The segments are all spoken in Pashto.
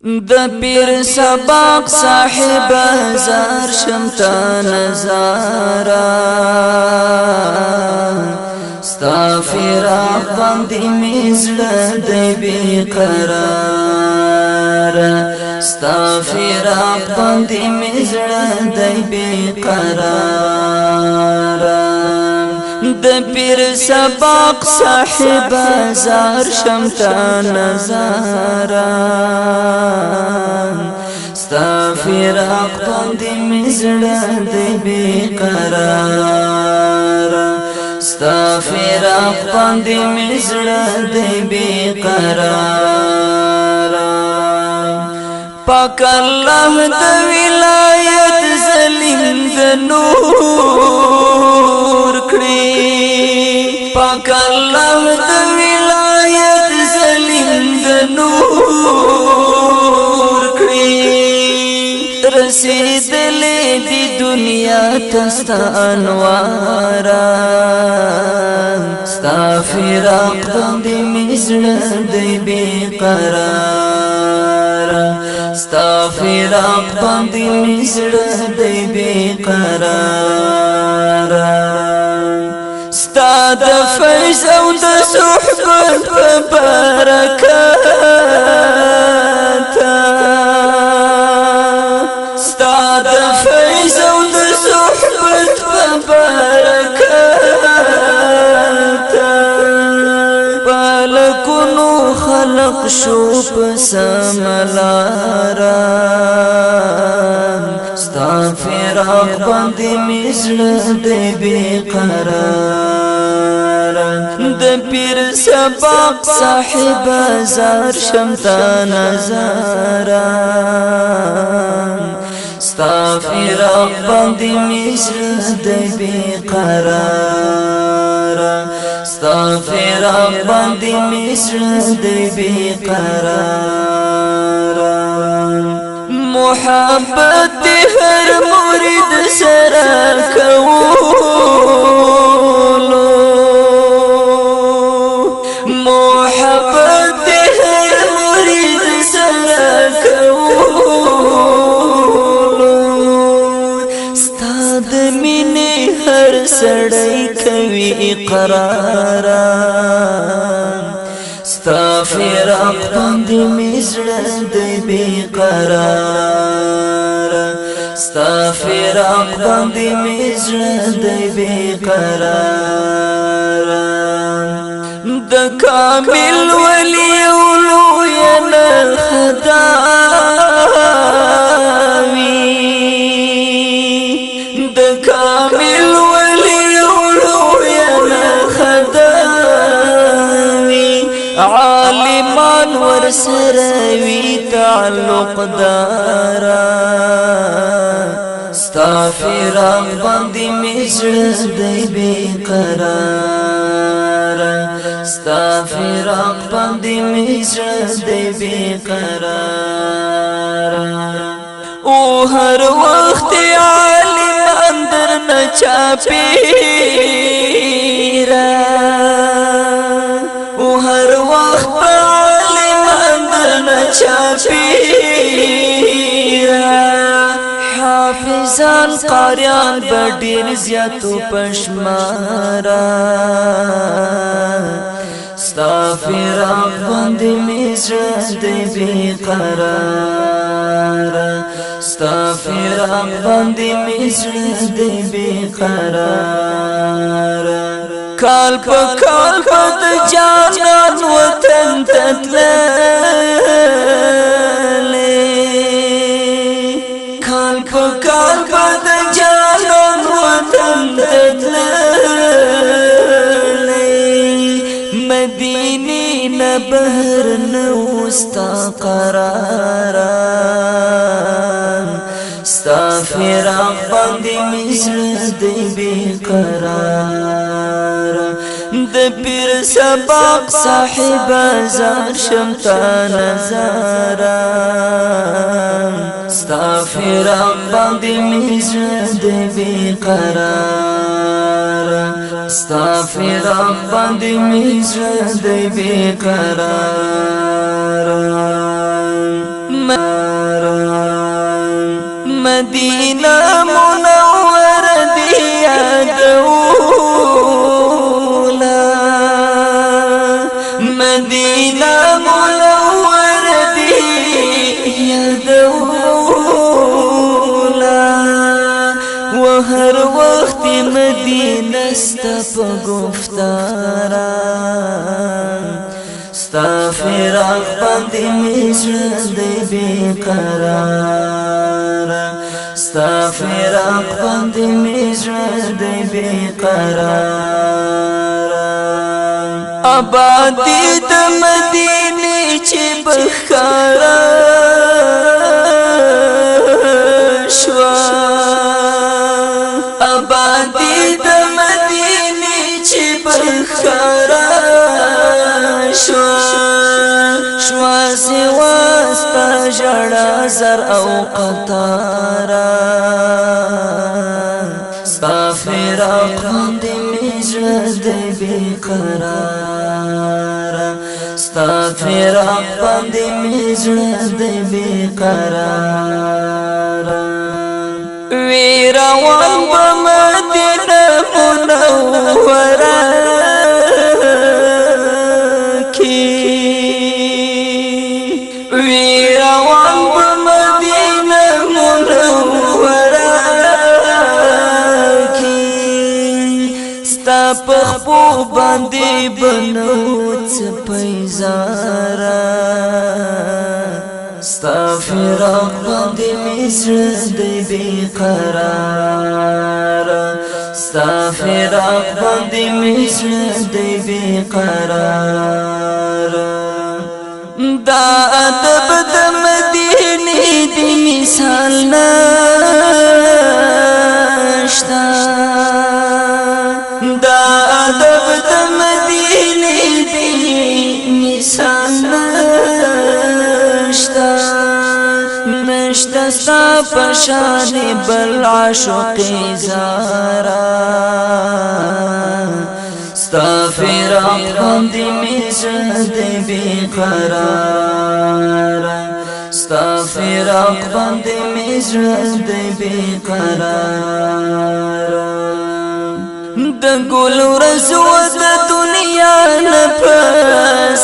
د پیر سبق صاحب زار شمتا نظارا ستا فراق باندې مزړه دی بے قرار ستا فراق باندې مزړه دی بے قرار د پیر سبق صاحب زار شمتا نظارا ستا فراق باندې مزړه دی بے قرار ستا فراق باندې مزړه دی بے قرار پاک الله د ولایت ظلم د نور کړی پاک الله د ولایت ظلم د نور کړی رسیدلې دی دنیا تستا انوارا ستا فراق باندې مزړه دی بے قرار ستا فراق باندې مزړه دی بے قرار ستا د فیض او د صحبت په برکات ستا د فیض او د صحبت په برکات پالکونو خلق شو په سملارا ستا فراق باندې مزړه دی بے قرار د پیر سبق صاحب زار شمتا نظارا ستا فراق باندې مزړه دی بے قرار ستا فراق باندې مزړه دی بے قرار محبت هر مرید سره کولو محبت هر مرید سره کولو ستا د مینې هر سړی کوي اقرار ستا فراق باندې مزړه دی بے قرار ستا فراق باندې مزړه دی بے قرار د کامل ولی اولو ین خداوی د کامل ولی اولو ین خداوی عالمان ورسروی تعلق دارا ستا فراق باندې مزړه دی بے قرار ستا فراق باندې مزړه دی بے قرار او هر وخت عالمان در نه چاپیرا او هر وخت عالمان در نه چاپیرا حافظان قاریان بډیر زیاتو پشمارا ستا فراق باندې مزړه دی بے قرار ستا فراق باندې مزړه دی بے قرار کال په کال په د جانان وطن تتللې کال په کال په د جانان وطن تتللې مدینه نه بهر نو ستا قرار ستا فراق باندې مزړه دی بے قرار د پیر سبق صاحب زار شمتا نظارا ستا فراق باندې مزړه دی بے قرار ستا فراق باندې مزړه دی بے قرار مدینہ منور دی یادولا مدینہ منور دی یادولا و هر وقت مدینہ ستا پا گفتارا ستا فراق باندې مزړه دی بېقرار ستا فراق باندې مزړه دی بېقرار آبادي د مدینې چې بښکاره شوه آبادي د مدینې چې بښکاره شوا سواستا جڑا زر او قطارا ستا فراق باندې مزړه دی بېقرار ستا فراق باندې مزړه دی بېقرار وی روان په مدینه منوره پخپو باندې بنوت پیزارا ستا فراق باندې مزړه دی بېقرار ستا فراق باندې مزړه دی بېقرار دا ادب د مدینې دی مثال نشتا دا ادب د مدینې دی مثال نشتا نشتا ستا پشان بل عاشقی زارا ستا فراق باندې مزړه دی بېقرار ستا فراق باندې مزړه دی بېقرار د ګل ورځ و د دنیا نه په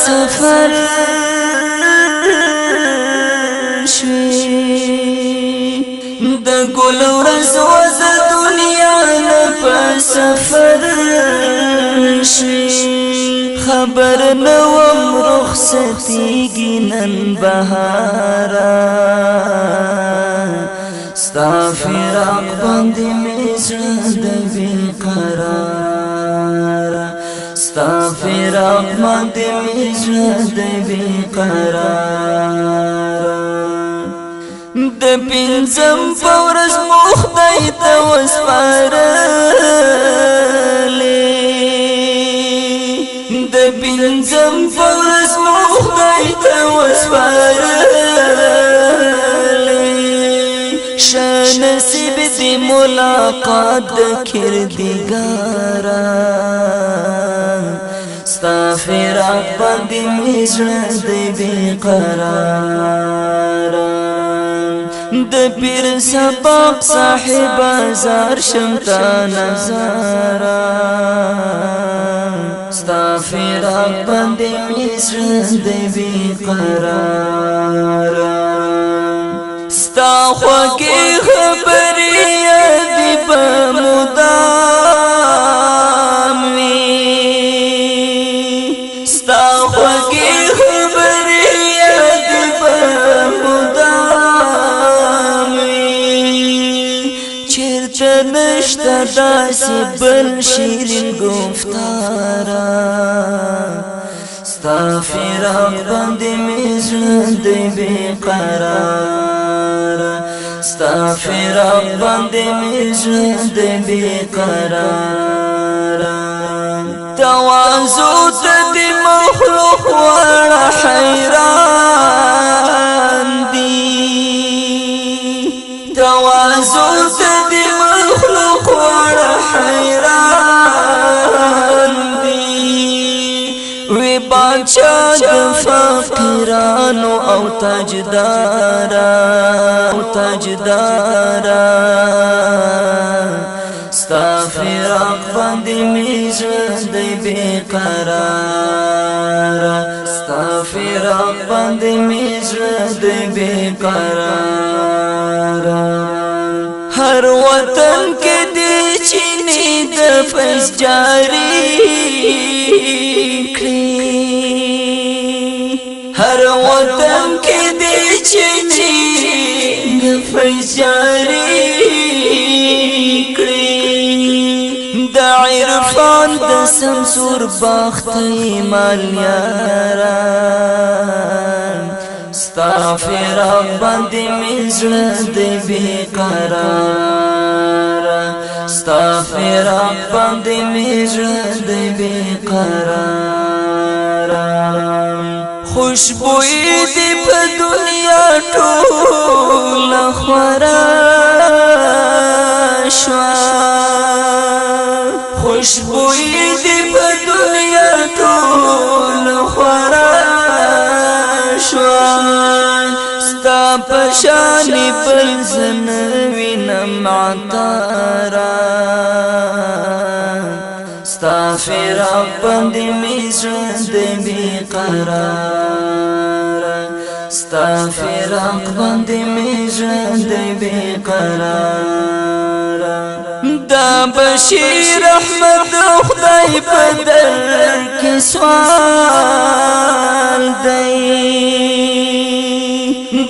سفر شوې د ګل ورځ و د دنیا نه په سفر شوې خبر نه وم رخصتېږي نن بهاره ستا فراق باندې مزړه دی بېقرار ستا فراق باندې مزړه دی بېقرار د پنځم په ورځ مو خدای ته وسپارلې د پنځم په ورځ مو خدای ته وسپارلې نصیب دی ملاقات د کردګارا ستا فراق باندې مزړه دی بېقرار د پیر سبق صاحب زار شمتا نظارا ستا فراق باندې مزړه دی بېقرار ستا خوږې خبرې یادې به مدام وي ستا خوږې خبرې یادې به مدام وي چېرته نشته داسې بل شیرین گفتاره ستا فراق باندې مزړه دی بېقرار ستا فراق باندې مزړه دی بېقرار تواضع ته د مخلوق واړه حیران دي تواضع ته د مخلوق واړه حیران دي وی پاچا د فقیرانو او تاجدارا ستا فراق باندې می زړه دی بېقراره ستا فراق باندې می زړه دی بېقراره هر وطن کې دې چینې د فیض جاری هر وطن کې دې چینې د فیض جاری د عرفان د سمسور باخت ایمان یاران ستا فراق باندې می زړه دی بېقراره ستا فراق باندې می زړه دی بېقراره خوشبوئی دی په دنیا ټوله خوره شوه خوشبوئی دی په دنیا ټوله خوره شوه ستا په شان بل زه نه وینم عطاره ستا فراق باندې می زړه دی بېقراره ستا فراق باندې می زړه دی بېقراره دا بشیر احمد خدای په در کې سوال دی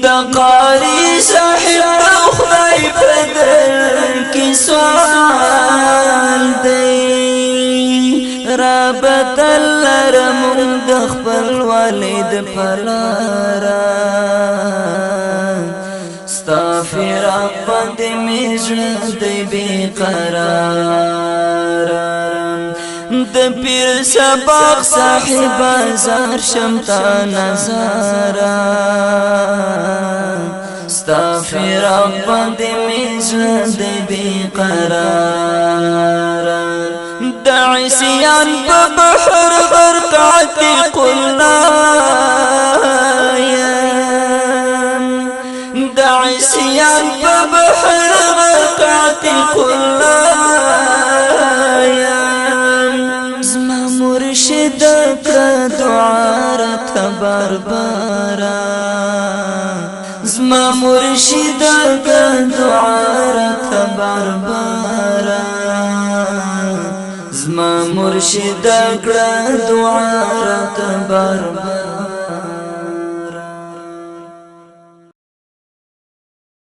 دا قاری صاحب خدای په در کې سوال دی رابط لرم د خپل والد پلاره ستا فراق باندې می زړه دی بېقراره د پیر سبق صاحب زار شمتا نظاره ستا فراق باندې می زړه دی بېقراره د عصیان په بحر غرق عتیق اللایم د عصیان په بحر غرق عتیق اللایم زما مرشد کړه دعا راته بارباره زما مرشد کړه دعا راته بارباره زما مرشد کړه دعا راته بارباره